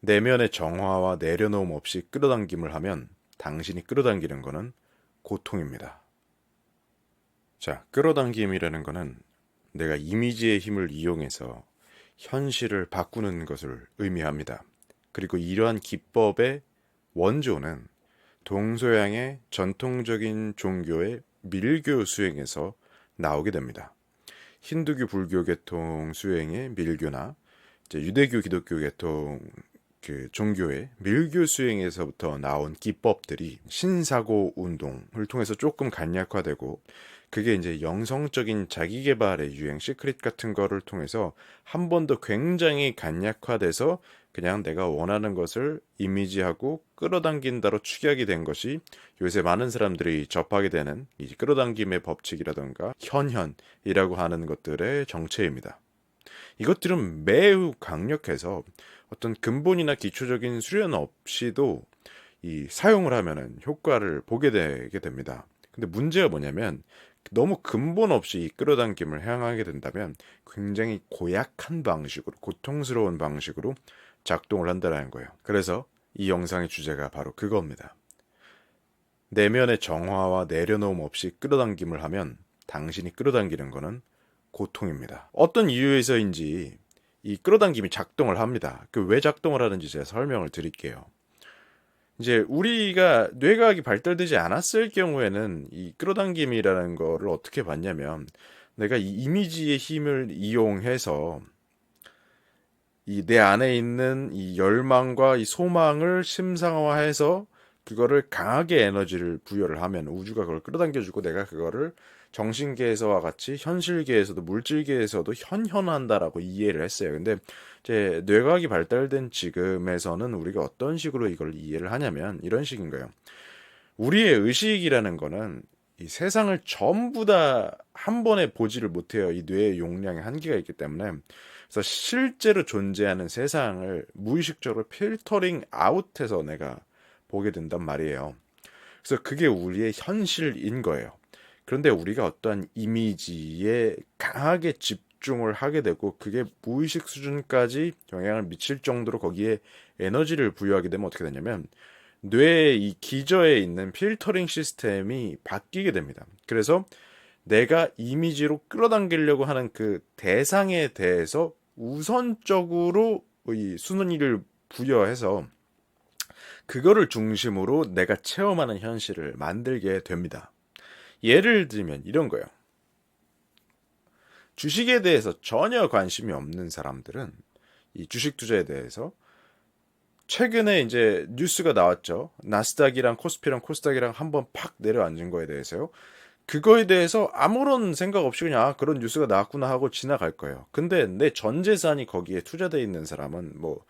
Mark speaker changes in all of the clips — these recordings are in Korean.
Speaker 1: 내면의 정화와 내려놓음 없이 끌어당김을 하면 당신이 끌어당기는 것은 고통입니다. 자, 끌어당김이라는 것은 내가 이미지의 힘을 이용해서 현실을 바꾸는 것을 의미합니다. 그리고 이러한 기법의 원조는 동서양의 전통적인 종교의 밀교 수행에서 나오게 됩니다. 힌두교 불교 계통 수행의 밀교나 이제 유대교 기독교 계통 종교의 밀교 수행에서부터 나온 기법들이 신사고 운동을 통해서 조금 간략화되고, 그게 이제 영성적인 자기 개발의 유행 시크릿 같은 거를 통해서 한 번 더 굉장히 간략화돼서 그냥 내가 원하는 것을 이미지하고 끌어당긴다로 축약이 된 것이 요새 많은 사람들이 접하게 되는 이 끌어당김의 법칙이라던가 현현이라고 하는 것들의 정체입니다. 이것들은 매우 강력해서 어떤 근본이나 기초적인 수련 없이도 이 사용을 하면은 효과를 보게 되게 됩니다. 근데 문제가 뭐냐면 너무 근본 없이 이 끌어당김을 향하게 된다면 굉장히 고약한 방식으로, 고통스러운 방식으로 작동을 한다는 거예요. 그래서 이 영상의 주제가 바로 그겁니다. 내면의 정화와 내려놓음 없이 끌어당김을 하면 당신이 끌어당기는 것은 고통입니다. 어떤 이유에서인지 이 끌어당김이 작동을 합니다. 그 왜 작동을 하는지 제가 설명을 드릴게요. 이제 우리가 뇌과학이 발달되지 않았을 경우에는 이 끌어당김이라는 거를 어떻게 봤냐면, 내가 이 이미지의 힘을 이용해서 이 내 안에 있는 이 열망과 이 소망을 심상화해서 그거를 강하게 에너지를 부여를 하면 우주가 그걸 끌어당겨주고, 내가 그거를 정신계에서와 같이 현실계에서도 물질계에서도 현현한다라고 이해를 했어요. 근데 제 뇌과학이 발달된 지금에서는 우리가 어떤 식으로 이걸 이해를 하냐면 이런 식인 거예요. 우리의 의식이라는 거는 이 세상을 전부 다 한 번에 보지를 못해요. 이 뇌의 용량의 한계가 있기 때문에. 그래서 실제로 존재하는 세상을 무의식적으로 필터링 아웃해서 내가 보게 된단 말이에요. 그래서 그게 우리의 현실인 거예요. 그런데 우리가 어떠한 이미지에 강하게 집중을 하게 되고 그게 무의식 수준까지 영향을 미칠 정도로 거기에 에너지를 부여하게 되면 어떻게 되냐면 뇌의 이 기저에 있는 필터링 시스템이 바뀌게 됩니다. 그래서 내가 이미지로 끌어당기려고 하는 그 대상에 대해서 우선적으로 이 순위를 부여해서 그거를 중심으로 내가 체험하는 현실을 만들게 됩니다. 예를 들면 이런 거예요. 주식에 대해서 전혀 관심이 없는 사람들은 이 주식 투자에 대해서 최근에 이제 뉴스가 나왔죠. 나스닥이랑 코스피랑 코스닥이랑 한번 팍 내려앉은 거에 대해서요. 그거에 대해서 아무런 생각 없이 그냥 그런 뉴스가 나왔구나 하고 지나갈 거예요. 근데 내 전 재산이 거기에 투자되어 있는 사람은 뭐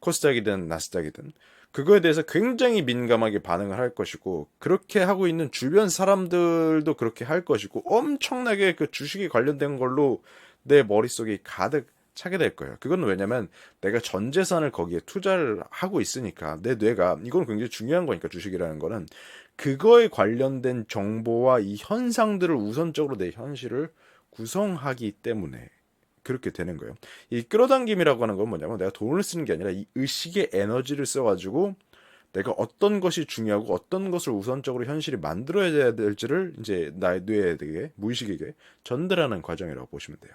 Speaker 1: 코스닥이든 나스닥이든 그거에 대해서 굉장히 민감하게 반응을 할 것이고, 그렇게 하고 있는 주변 사람들도 그렇게 할 것이고, 엄청나게 그 주식에 관련된 걸로 내 머릿속이 가득 차게 될 거예요. 그건 왜냐면 내가 전 재산을 거기에 투자를 하고 있으니까 내 뇌가, 이건 굉장히 중요한 거니까 주식이라는 거는 그거에 관련된 정보와 이 현상들을 우선적으로 내 현실을 구성하기 때문에 그렇게 되는 거예요. 이 끌어당김이라고 하는 건 뭐냐면 내가 돈을 쓰는 게 아니라 이 의식의 에너지를 써가지고 내가 어떤 것이 중요하고 어떤 것을 우선적으로 현실이 만들어야 될지를 이제 나의 뇌에게, 무의식에게 전달하는 과정이라고 보시면 돼요.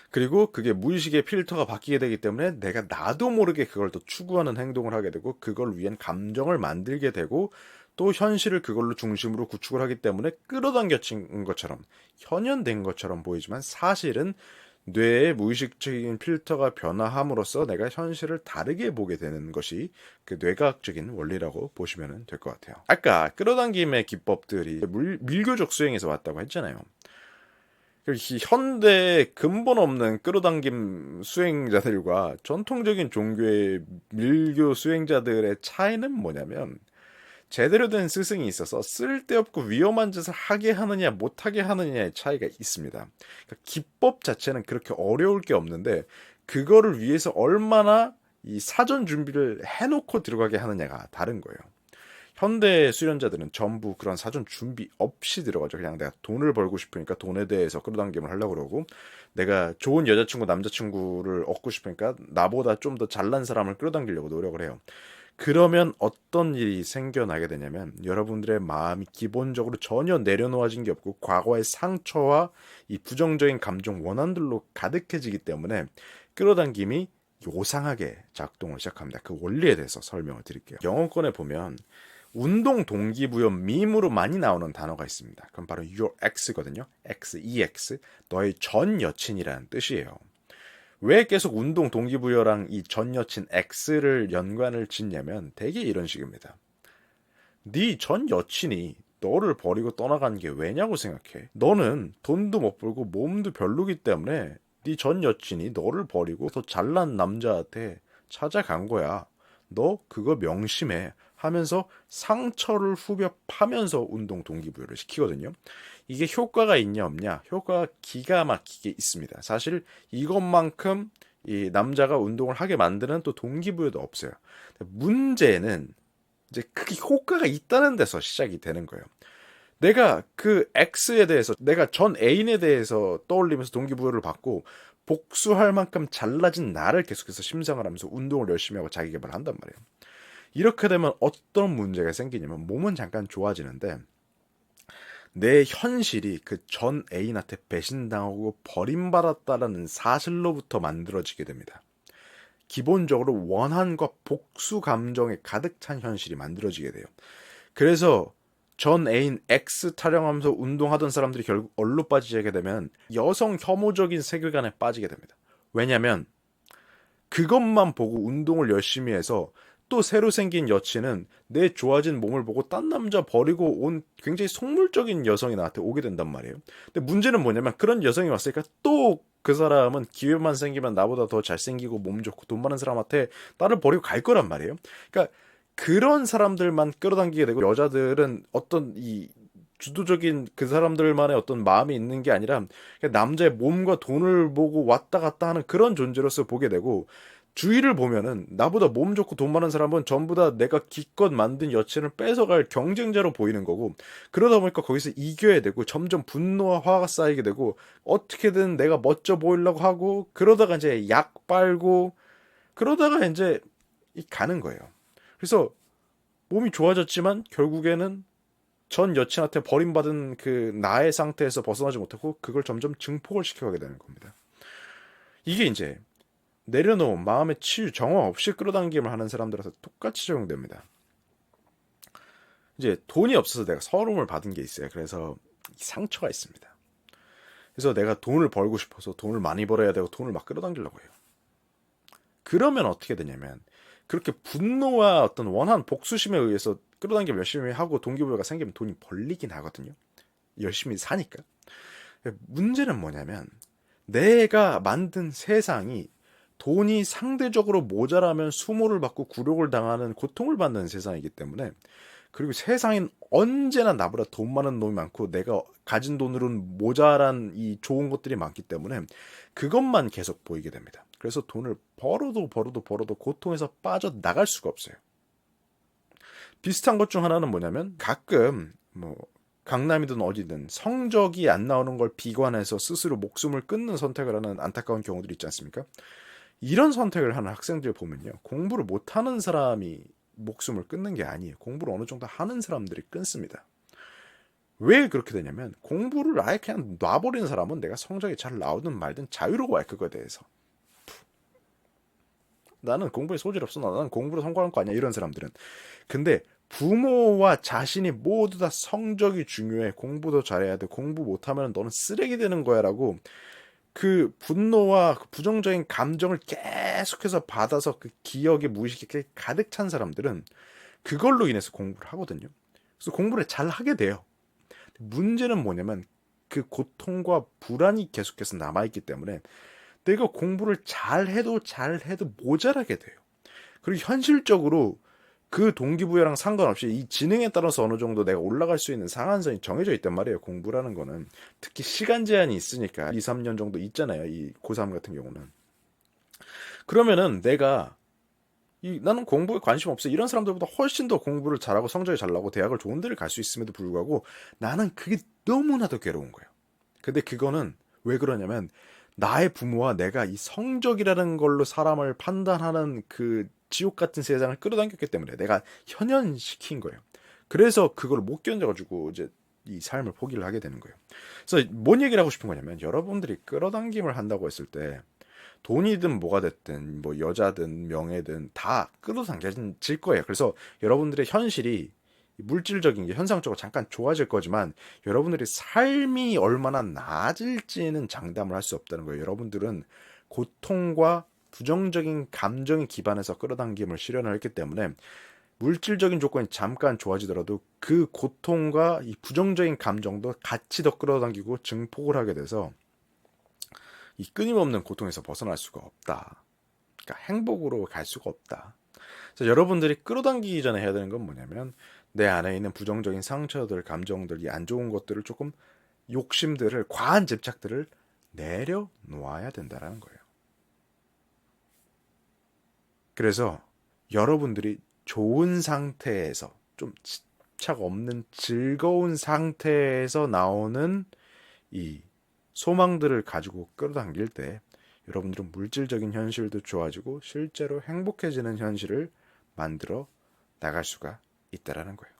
Speaker 1: 그리고 그게 무의식의 필터가 바뀌게 되기 때문에 내가 나도 모르게 그걸 또 추구하는 행동을 하게 되고 그걸 위한 감정을 만들게 되고 또 현실을 그걸로 중심으로 구축을 하기 때문에 끌어당겨진 것처럼 현현된 것처럼 보이지만 사실은 뇌의 무의식적인 필터가 변화함으로써 내가 현실을 다르게 보게 되는 것이 그 뇌과학적인 원리라고 보시면 될 것 같아요. 아까 끌어당김의 기법들이 밀교적 수행에서 왔다고 했잖아요. 이 현대 근본 없는 끌어당김 수행자들과 전통적인 종교의 밀교 수행자들의 차이는 뭐냐면, 제대로 된 스승이 있어서 쓸데없고 위험한 짓을 하게 하느냐 못하게 하느냐의 차이가 있습니다. 그러니까 기법 자체는 그렇게 어려울 게 없는데 그거를 위해서 얼마나 이 사전 준비를 해놓고 들어가게 하느냐가 다른 거예요. 현대 수련자들은 전부 그런 사전 준비 없이 들어가죠. 그냥 내가 돈을 벌고 싶으니까 돈에 대해서 끌어당김을 하려고 그러고, 내가 좋은 여자친구, 남자친구를 얻고 싶으니까 나보다 좀 더 잘난 사람을 끌어당기려고 노력을 해요. 그러면 어떤 일이 생겨나게 되냐면, 여러분들의 마음이 기본적으로 전혀 내려놓아진 게 없고 과거의 상처와 이 부정적인 감정, 원한들로 가득해지기 때문에 끌어당김이 요상하게 작동을 시작합니다. 그 원리에 대해서 설명을 드릴게요. 영어권에 보면 운동 동기부여 밈으로 많이 나오는 단어가 있습니다. 그럼 바로 your ex거든요. X, 너의 전 여친이라는 뜻이에요. 왜 계속 운동 동기부여랑 이 전 여친 X를 연관을 짓냐면 되게 이런 식입니다. 네 전 여친이 너를 버리고 떠나간 게 왜냐고 생각해? 너는 돈도 못 벌고 몸도 별로기 때문에 네 전 여친이 너를 버리고 더 잘난 남자한테 찾아간 거야. 너 그거 명심해 하면서 상처를 후벼 파면서 운동 동기부여를 시키거든요. 이게 효과가 있냐 없냐? 효과가 기가 막히게 있습니다. 사실 이것만큼 이 남자가 운동을 하게 만드는 또 동기부여도 없어요. 문제는 이제 크게 효과가 있다는 데서 시작이 되는 거예요. 내가 그 X에 대해서, 내가 전 애인에 대해서 떠올리면서 동기부여를 받고 복수할 만큼 잘나진 나를 계속해서 심상을 하면서 운동을 열심히 하고 자기 개발을 한단 말이에요. 이렇게 되면 어떤 문제가 생기냐면 몸은 잠깐 좋아지는데 내 현실이 그 전 애인한테 배신당하고 버림받았다라는 사실로부터 만들어지게 됩니다. 기본적으로 원한과 복수 감정에 가득 찬 현실이 만들어지게 돼요. 그래서 전 애인 X 타령하면서 운동하던 사람들이 결국 얼로 빠지게 되면 여성 혐오적인 세계관에 빠지게 됩니다. 왜냐면 그것만 보고 운동을 열심히 해서 또 새로 생긴 여친은 내 좋아진 몸을 보고 딴 남자 버리고 온 굉장히 속물적인 여성이 나한테 오게 된단 말이에요. 근데 문제는 뭐냐면 그런 여성이 왔으니까 또 그 사람은 기회만 생기면 나보다 더 잘생기고 몸 좋고 돈 많은 사람한테 나를 버리고 갈 거란 말이에요. 그러니까 그런 사람들만 끌어당기게 되고, 여자들은 어떤 이 주도적인 그 사람들만의 어떤 마음이 있는 게 아니라 그냥 남자의 몸과 돈을 보고 왔다 갔다 하는 그런 존재로서 보게 되고, 주위를 보면은 나보다 몸 좋고 돈 많은 사람은 전부 다 내가 기껏 만든 여친을 뺏어갈 경쟁자로 보이는 거고, 그러다 보니까 거기서 이겨야 되고 점점 분노와 화가 쌓이게 되고 어떻게든 내가 멋져 보이려고 하고, 그러다가 이제 약 빨고 그러다가 이제 가는 거예요. 그래서 몸이 좋아졌지만 결국에는 전 여친한테 버림받은 그 나의 상태에서 벗어나지 못하고 그걸 점점 증폭을 시켜가게 되는 겁니다. 이게 이제 내려놓은 마음의 치유, 정화 없이 끌어당김을 하는 사람들한테 똑같이 적용됩니다. 이제 돈이 없어서 내가 서러움을 받은 게 있어요. 그래서 상처가 있습니다. 그래서 내가 돈을 벌고 싶어서 돈을 많이 벌어야 되고 돈을 막 끌어당기려고 해요. 그러면 어떻게 되냐면 그렇게 분노와 어떤 원한 복수심에 의해서 끌어당기면 열심히 하고 동기부여가 생기면 돈이 벌리긴 하거든요. 열심히 사니까. 문제는 뭐냐면 내가 만든 세상이 돈이 상대적으로 모자라면 수모를 받고 굴욕을 당하는 고통을 받는 세상이기 때문에, 그리고 세상엔 언제나 나보다 돈 많은 놈이 많고 내가 가진 돈으로는 모자란 이 좋은 것들이 많기 때문에 그것만 계속 보이게 됩니다. 그래서 돈을 벌어도 고통에서 빠져나갈 수가 없어요. 비슷한 것 중 하나는 뭐냐면 가끔 강남이든 어디든 성적이 안 나오는 걸 비관해서 스스로 목숨을 끊는 선택을 하는 안타까운 경우들이 있지 않습니까? 이런 선택을 하는 학생들 보면요, 공부를 못하는 사람이 목숨을 끊는 게 아니에요. 공부를 어느 정도 하는 사람들이 끊습니다. 왜 그렇게 되냐면 공부를 아예 그냥 놔버리는 사람은 내가 성적이 잘 나오든 말든 자유로워요. 그거에 대해서. 나는 공부에 소질 없어, 나는 공부로 성공할 거 아니야, 이런 사람들은. 근데 부모와 자신이 모두 다 성적이 중요해, 공부도 잘해야 돼, 공부 못하면 너는 쓰레기 되는 거야 라고 그 분노와 그 부정적인 감정을 계속해서 받아서 그 기억에 무의식에 가득 찬 사람들은 그걸로 인해서 공부를 하거든요. 그래서 공부를 잘 하게 돼요. 문제는 뭐냐면 그 고통과 불안이 계속해서 남아있기 때문에 내가 공부를 잘해도 모자라게 돼요. 그리고 현실적으로 그 동기부여랑 상관없이 이 지능에 따라서 어느 정도 내가 올라갈 수 있는 상한선이 정해져 있단 말이에요. 공부라는 거는. 특히 시간 제한이 있으니까 2, 3년 정도 있잖아요. 이 고3 같은 경우는. 그러면은 내가 나는 공부에 관심 없어. 이런 사람들보다 훨씬 더 공부를 잘하고 성적이 잘 나고 대학을 좋은 데를 갈 수 있음에도 불구하고 나는 그게 너무나도 괴로운 거예요. 근데 그거는 왜 그러냐면 나의 부모와 내가 이 성적이라는 걸로 사람을 판단하는 그 지옥 같은 세상을 끌어당겼기 때문에 내가 현연시킨 거예요. 그래서 그걸 못 견뎌가지고 이제 이 삶을 포기를 하게 되는 거예요. 그래서 뭔 얘기를 하고 싶은 거냐면 여러분들이 끌어당김을 한다고 했을 때 돈이든 뭐가 됐든 뭐 여자든 명예든 다 끌어당겨질 거예요. 그래서 여러분들의 현실이 물질적인 게 현상적으로 잠깐 좋아질 거지만 여러분들의 삶이 얼마나 나아질지는 장담을 할 수 없다는 거예요. 여러분들은 고통과 부정적인 감정에 기반해서 끌어당김을 실현을 했기 때문에 물질적인 조건이 잠깐 좋아지더라도 그 고통과 이 부정적인 감정도 같이 더 끌어당기고 증폭을 하게 돼서 이 끊임없는 고통에서 벗어날 수가 없다. 그러니까 행복으로 갈 수가 없다. 그래서 여러분들이 끌어당기기 전에 해야 되는 건 뭐냐면 내 안에 있는 부정적인 상처들, 감정들, 이 안 좋은 것들을 조금 욕심들을, 과한 집착들을 내려놓아야 된다는 거예요. 그래서 여러분들이 좋은 상태에서 좀 집착 없는 즐거운 상태에서 나오는 이 소망들을 가지고 끌어당길 때 여러분들은 물질적인 현실도 좋아지고 실제로 행복해지는 현실을 만들어 나갈 수가 있다라는 거예요.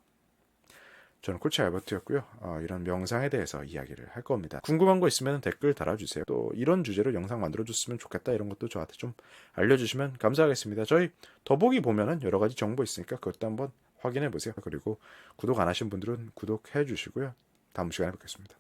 Speaker 1: 저는 코치 알버트였고요. 이런 명상에 대해서 이야기를 할 겁니다. 궁금한 거 있으면 댓글 달아주세요. 또 이런 주제로 영상 만들어줬으면 좋겠다 이런 것도 저한테 좀 알려주시면 감사하겠습니다. 저희 더보기 보면은 여러 가지 정보 있으니까 그것도 한번 확인해 보세요. 그리고 구독 안 하신 분들은 구독해 주시고요. 다음 시간에 뵙겠습니다.